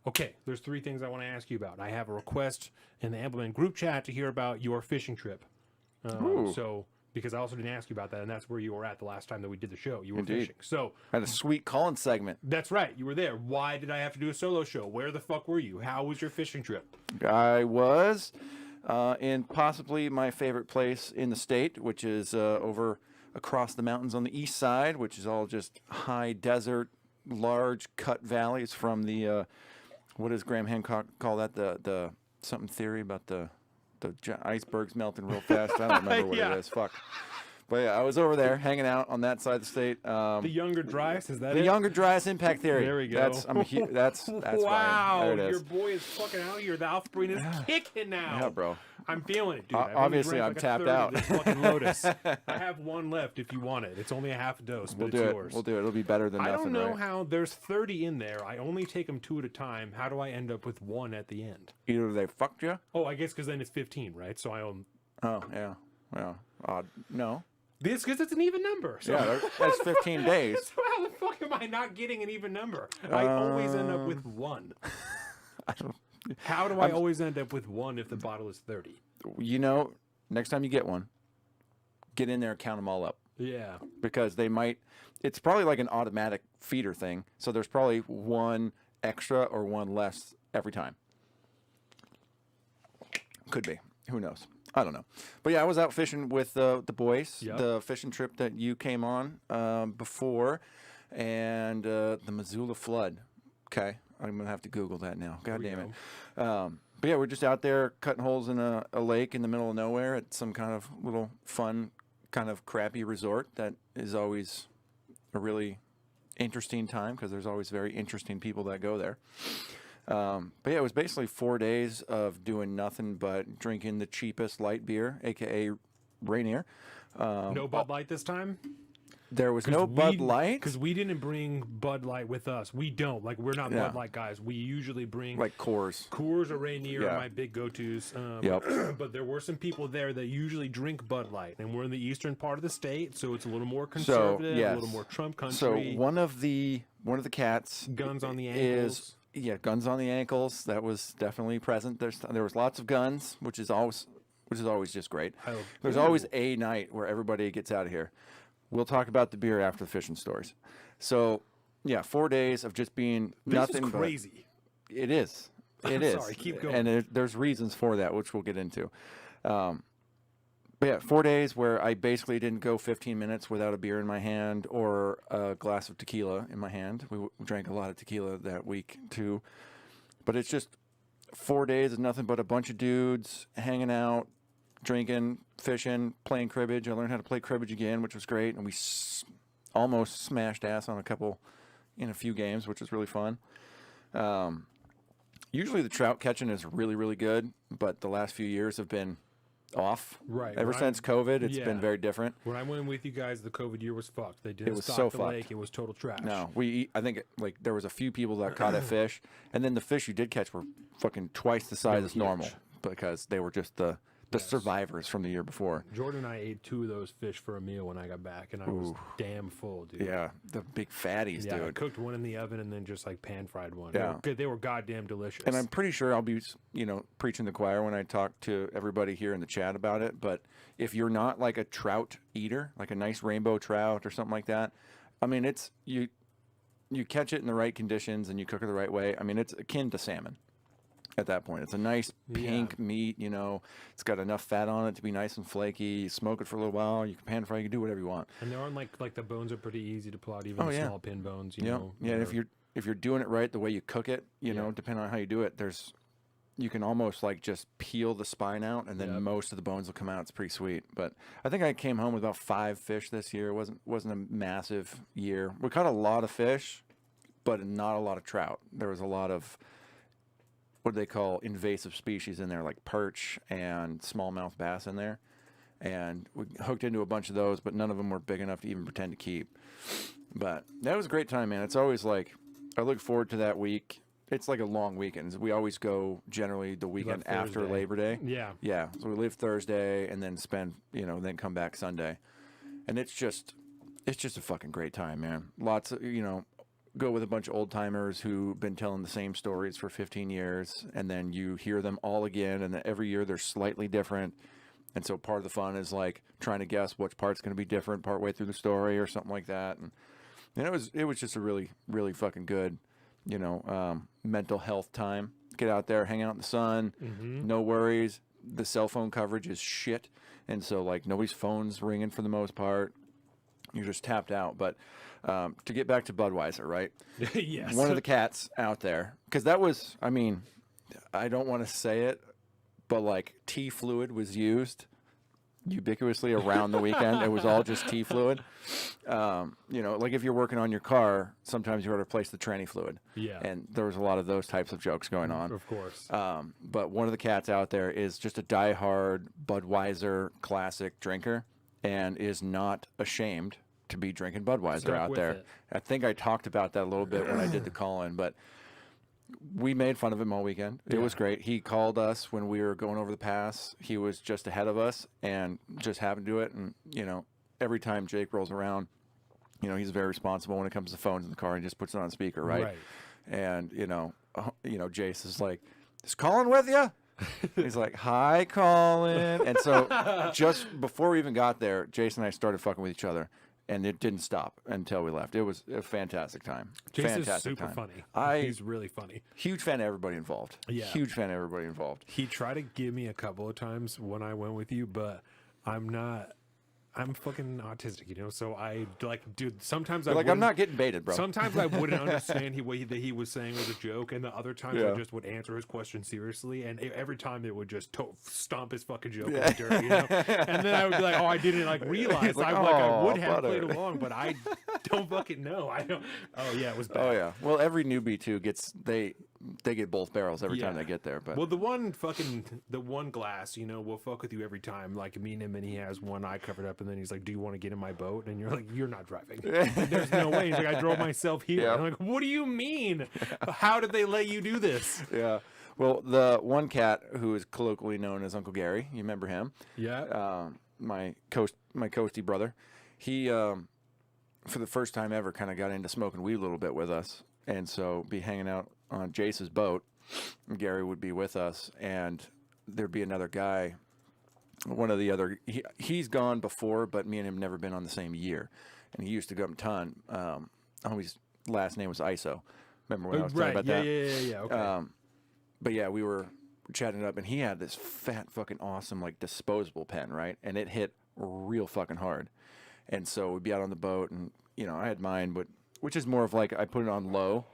Okay, there's 3 things I want to ask you about. I have a request in the Embleman group chat to hear about your fishing trip. So, because I also didn't ask you about that, and that's where you were at the last time that we did the show. You were fishing. So, I had a sweet Colin segment. that's right. You were there. Why did I have to do a solo show? Where the fuck were you? How was your fishing trip? I was in possibly my favorite place in the state, which is over across the mountains on the east side, which is all just high desert, large cut valleys from the, what does Graham Hancock call that? The something theory about the icebergs melting real fast. I don't remember what Yeah. it is. Fuck. But yeah, I was over there hanging out on that side of the state. The Younger Dryas, is that The it? Younger Dryas Impact Theory. There we go. That's Wow, fine. There it your is. boy is fucking out here. The alpha brain is kicking now. Yeah, bro. I'm feeling it, dude. I've only Obviously, drank I'm like a tapped third of out. this fucking Lotus. I have one left if you want it. It's only a half a dose, but We'll it's do it. yours. We'll do it. It'll be better than I nothing, don't know right? how there's 30 in there. I only take them 2 at a time. How do I end up with 1 at the end? Either they fucked you. Oh, I guess because then it's 15, right? So I own. Oh, yeah. Well, no. This because it's an even number. So Yeah, that's 15 days. so how the fuck am I not getting an even number? I always end up with 1. How do I always end up with 1 if the bottle is 30? You know, next time you get one, get in there and count them all up. Yeah. Because they might, it's probably like an automatic feeder thing. So there's probably 1 extra or 1 less every time. Could be. Who knows? I don't know. But yeah, I was out fishing with the boys, Yep. the fishing trip that you came on before, and the Missoula flood. Okay. I'm going to have to Google that now. God damn it. But yeah, we're just out there cutting holes in a lake in the middle of nowhere at some kind of little fun, kind of crappy resort that is always a really interesting time because there's always very interesting people that go there. But yeah, it was basically 4 days of doing nothing but drinking the cheapest light beer, aka Rainier. No Bud Light this time? There was no Bud Light. Because we didn't bring Bud Light with us. We don't. Like, we're not Bud Light guys. We usually bring Like Coors. Coors or Rainier Yeah. are my big go-tos. Yep. But there were some people there that usually drink Bud Light. And we're in the eastern part of the state, so it's a little more conservative, yes. a little more Trump country. So one of the cats Guns on the is ankles. guns on the ankles. That was definitely present. There was lots of guns, which is always just great. There's always a night where everybody gets out of here. We'll talk about the beer after the fishing stories. So, yeah, 4 days of just being nothing This is crazy. but it is. It is. Sorry, keep going. And there's reasons for that, which we'll get into. But yeah, 4 days where I basically didn't go 15 minutes without a beer in my hand or a glass of tequila in my hand. We drank a lot of tequila that week too. But it's just 4 days of nothing but a bunch of dudes hanging out, drinking, fishing, playing cribbage. I learned how to play cribbage again, which was great. And we almost smashed ass on in a few games, which was really fun. Usually the trout catching is really, really good, but the last few years have been off. Right. Ever since COVID, it's been very different. When I went with you guys, the COVID year was fucked. They didn't was stock so the fucked. lake. It was total trash. No, I think like there was a few people that caught a fish, and then the fish you did catch were fucking twice the size as normal because they were just the survivors from the year before. Jordan and I ate 2 of those fish for a meal when I got back, and I was damn full, dude. Yeah, the big fatties, Yeah, I dude. cooked one in the oven and then just like pan fried one. Yeah. They were goddamn delicious. And I'm pretty sure I'll be, preaching the choir when I talk to everybody here in the chat about it. But if you're not like a trout eater, like a nice rainbow trout or something like that, I mean, it's you catch it in the right conditions and you cook it the right way. I mean, it's akin to salmon at that point. It's a nice pink meat, it's got enough fat on it to be nice and flaky. You smoke it for a little while. You can pan fry. You can do whatever you want. And they're on like the bones are pretty easy to pull out, even the small pin bones. You know. Yeah, and if you're doing it right, the way you cook it, depending on how you do it, you can almost like just peel the spine out, and then most of the bones will come out. It's pretty sweet. But I think I came home with about 5 fish this year. It wasn't a massive year. We caught a lot of fish, but not a lot of trout. There was a lot of what do they call invasive species in there, like perch and smallmouth bass in there. And we hooked into a bunch of those, but none of them were big enough to even pretend to keep. But that was a great time, man. It's always like, I look forward to that week. It's like a long weekend. We always go generally the weekend after Labor Day. Yeah. Yeah. So we leave Thursday and then spend, then come back Sunday. And it's just a fucking great time, man. Lots of, go with a bunch of old timers who've been telling the same stories for 15 years, and then you hear them all again, and then every year they're slightly different. And so part of the fun is like trying to guess which part's going to be different partway through the story or something like that. And it was just a really, really fucking good, mental health time. Get out there, hang out in the sun, no worries. The cell phone coverage is shit. And so like nobody's phone's ringing for the most part. You're just tapped out. But to get back to Budweiser, right? Yes. One of the cats out there, because that was, I mean, I don't want to say it, but like tea fluid was used ubiquitously around the weekend. It was all just tea fluid. Like if you're working on your car, sometimes you got to replace the tranny fluid. Yeah. And there was a lot of those types of jokes going on. Of course. But one of the cats out there is just a diehard Budweiser classic drinker and is not ashamed to be drinking Budweiser out there. I think I talked about that a little bit when I did the Colin, but we made fun of him all weekend. It was great. He called us when we were going over the pass. He was just ahead of us and just happened to do it. And, every time Jake rolls around, he's very responsible when it comes to phones in the car. He just puts it on speaker, right? And, Jace is like, is Colin with you? He's like, hi, Colin. And so just before we even got there, Jason and I started fucking with each other. And it didn't stop until we left. It was a fantastic time. Jason's super funny. He's really funny. Huge fan of everybody involved. Yeah. Huge fan of everybody involved. He tried to give me a couple of times when I went with you, but I'm fucking autistic, so I dude. Sometimes I'm not getting baited, bro. Sometimes I wouldn't understand that he was saying was a joke, and the other times I just would answer his question seriously, and every time it would just stomp his fucking joke in the dirt, And then I would be like, oh, I didn't realize. Like, I would have played along, but I don't fucking know. I don't. Oh yeah, it was bad. Oh yeah. Well, every newbie too they get both barrels every time they get there. But the one glass, will fuck with you every time. Like me and him, and he has one eye covered up, and then he's like, "Do you want to get in my boat?" And you're like, "You're not driving." There's no way. He's like, "I drove myself here." I'm like, "What do you mean? How did they let you do this?" Yeah. Well, the one cat who is colloquially known as Uncle Gary, you remember him? Yeah. My coastie brother, he for the first time ever kind of got into smoking weed a little bit with us, and so be hanging out on Jace's boat. Gary would be with us, and there'd be another guy. One of the other, he's gone before, but me and him never been on the same year. And he used to go up a ton. His last name was ISO. Remember when I was talking about that? Yeah. Okay. But yeah, we were chatting it up, and he had this fat fucking awesome disposable pen, right? And it hit real fucking hard. And so we'd be out on the boat, and I had mine, which is more of I put it on low.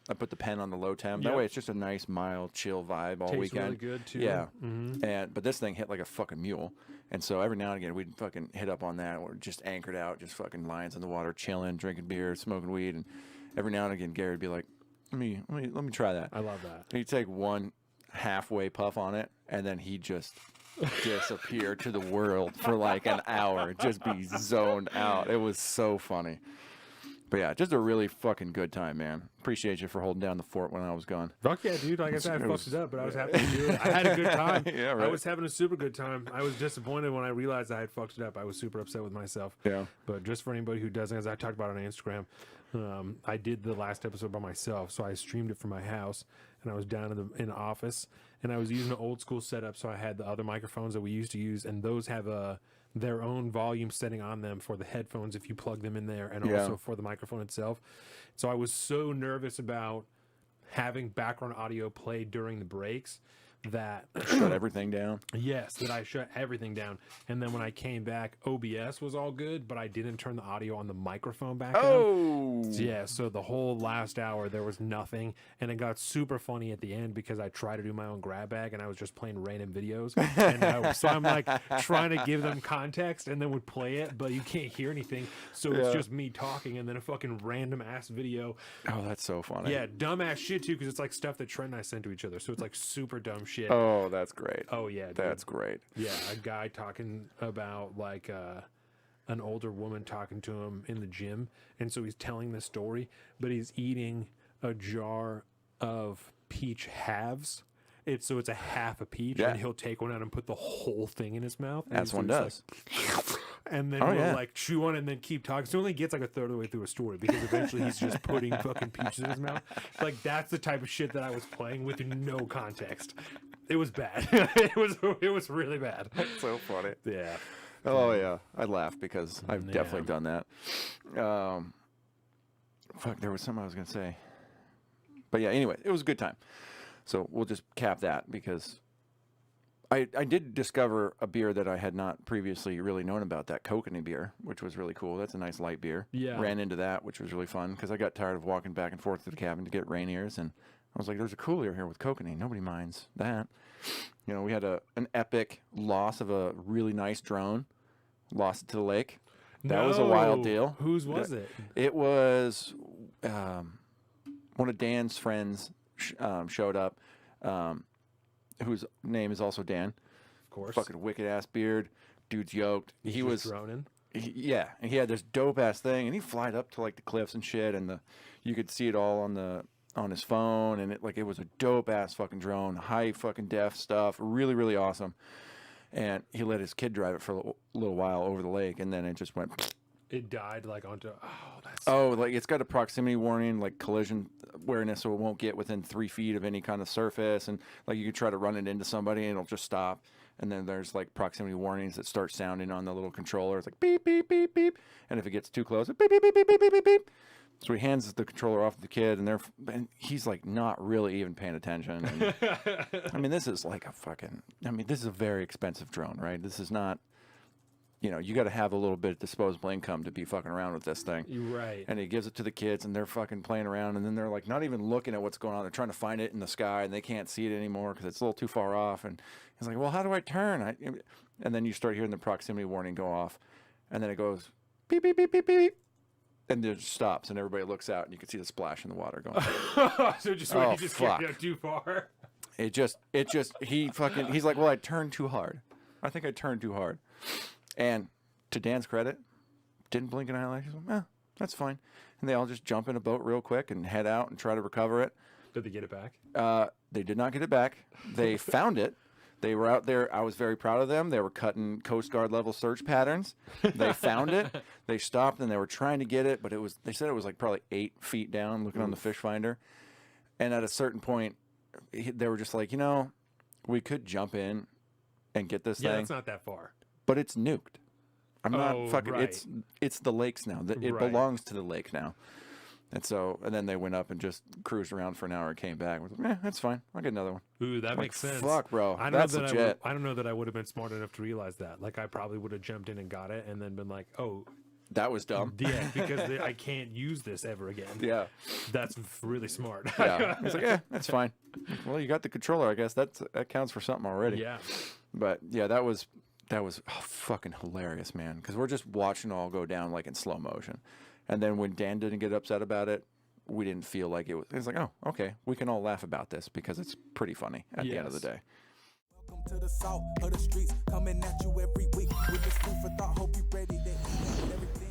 I put the pen on the low temp. That way, it's just a nice, mild, chill vibe all Tastes weekend. Really good too. Yeah. But this thing hit like a fucking mule, and so every now and again we'd fucking hit up on that. We're just anchored out, just fucking lions in the water, chilling, drinking beer, smoking weed, and every now and again Gary'd be like, "Let me try that." I love that. He'd take one halfway puff on it, and then he'd just disappear to the world for like an hour, just be zoned out. It was so funny. But yeah, just a really fucking good time, man. Appreciate you for holding down the fort when I was gone. Fuck yeah, dude. Like I said, I fucked it up, but I was happy to do it. I had a good time. Yeah, right. I was having a super good time. I was disappointed when I realized I had fucked it up. I was super upset with myself. Yeah. But just for anybody who doesn't, as I talked about on Instagram, I did the last episode by myself. So I streamed it from my house, and I was down in the office, and I was using an old school setup. So I had the other microphones that we used to use, and those have their own volume setting on them for the headphones if you plug them in there, and also for the microphone itself. So I was so nervous about having background audio play during the breaks that shut everything down. Yes, that I shut everything down. And then when I came back, OBS was all good, but I didn't turn the audio on the microphone back on. Yeah, so the whole last hour there was nothing, and it got super funny at the end because I tried to do my own grab bag and I was just playing random videos. And so I'm like trying to give them context and then would play it, but you can't hear anything. So it's just me talking and then a fucking random ass video. Oh, that's so funny. Yeah, dumb ass shit too, because it's like stuff that Trent and I send to each other. So it's like super dumb shit. Oh, that's great. Oh yeah, dude. That's great. Yeah, a guy talking about like an older woman talking to him in the gym, and so he's telling the story, but he's eating a jar of peach halves. It's a half a peach, and he'll take one out and put the whole thing in his mouth. As one does. and then we'll like chew on it and then keep talking. So he only gets like a third of the way through a story because eventually he's just putting fucking peaches in his mouth. Like that's the type of shit that I was playing with no context. It was bad. It was really bad. That's so funny. Yeah. Oh yeah, I laugh because I've definitely done that. Fuck, there was something I was gonna say, but yeah. Anyway, it was a good time. So we'll just cap that because I did discover a beer that I had not previously really known about, that kokanee beer, which was really cool. That's a nice light beer. Yeah. Ran into that, which was really fun because I got tired of walking back and forth to the cabin to get rain ears, and I was like, there's a cooler here with kokanee. Nobody minds that. You know, we had an epic loss of a really nice drone. Lost it to the lake. That was a wild deal. Whose was it? It was one of Dan's friends showed up, whose name is also Dan. Of course. Fucking wicked ass beard. Dude's yoked. He was droning. Yeah, and he had this dope ass thing, and he flied up to like the cliffs and shit, and you could see it all on his phone, and it was a dope ass fucking drone, high fucking def stuff, really really awesome. And he let his kid drive it for a little while over the lake, and then it just went. It died like onto. Like it's got a proximity warning, like collision awareness, so it won't get within 3 feet of any kind of surface, and like you could try to run it into somebody, and it'll just stop. And then there's like proximity warnings that start sounding on the little controller. It's like beep beep beep beep, and if it gets too close, it beep beep beep beep beep beep beep beep. So he hands the controller off to the kid, and he's like not really even paying attention. And, I mean, this is like this is a very expensive drone, right? This is not, you got to have a little bit of disposable income to be fucking around with this thing. You're right. And he gives it to the kids, and they're fucking playing around, and then they're like not even looking at what's going on. They're trying to find it in the sky, and they can't see it anymore because it's a little too far off. And he's like, well, how do I turn? And then you start hearing the proximity warning go off, and then it goes beep, beep, beep, beep, beep. And it just stops, and everybody looks out, and you can see the splash in the water going. So just when you just get too far. He's like, well, I turned too hard. I think I turned too hard. And to Dan's credit, didn't blink an eyelash. He's like, that's fine. And they all just jump in a boat real quick and head out and try to recover it. Did they get it back? They did not get it back. They found it. They were out there. I was very proud of them. They were cutting Coast Guard level search patterns. They found it. They stopped and they were trying to get it, but they said it was like probably 8 feet down looking on the fish finder. And at a certain point, they were just like, we could jump in and get this thing. Yeah, it's not that far. But it's nuked. I'm not fucking, right. It's the lakes now. It belongs to the lake now. And then they went up and just cruised around for an hour and came back. We're like, that's fine. I'll get another one. Ooh, that makes sense. Fuck, bro. I don't know that I would have been smart enough to realize that. Like, I probably would have jumped in and got it and then been like, oh. That was dumb. Yeah, because I can't use this ever again. Yeah. That's really smart. Yeah. It's like, that's fine. Well, you got the controller. I guess that counts for something already. Yeah. But, yeah, that was fucking hilarious, man. Because we're just watching it all go down like in slow motion. And then when Dan didn't get upset about it, we didn't feel like it was. It was like, oh, okay, we can all laugh about this because it's pretty funny at the end of the day. Welcome to the salt of the streets, coming at you every week with this food for thought. Hope you ready to eat everything.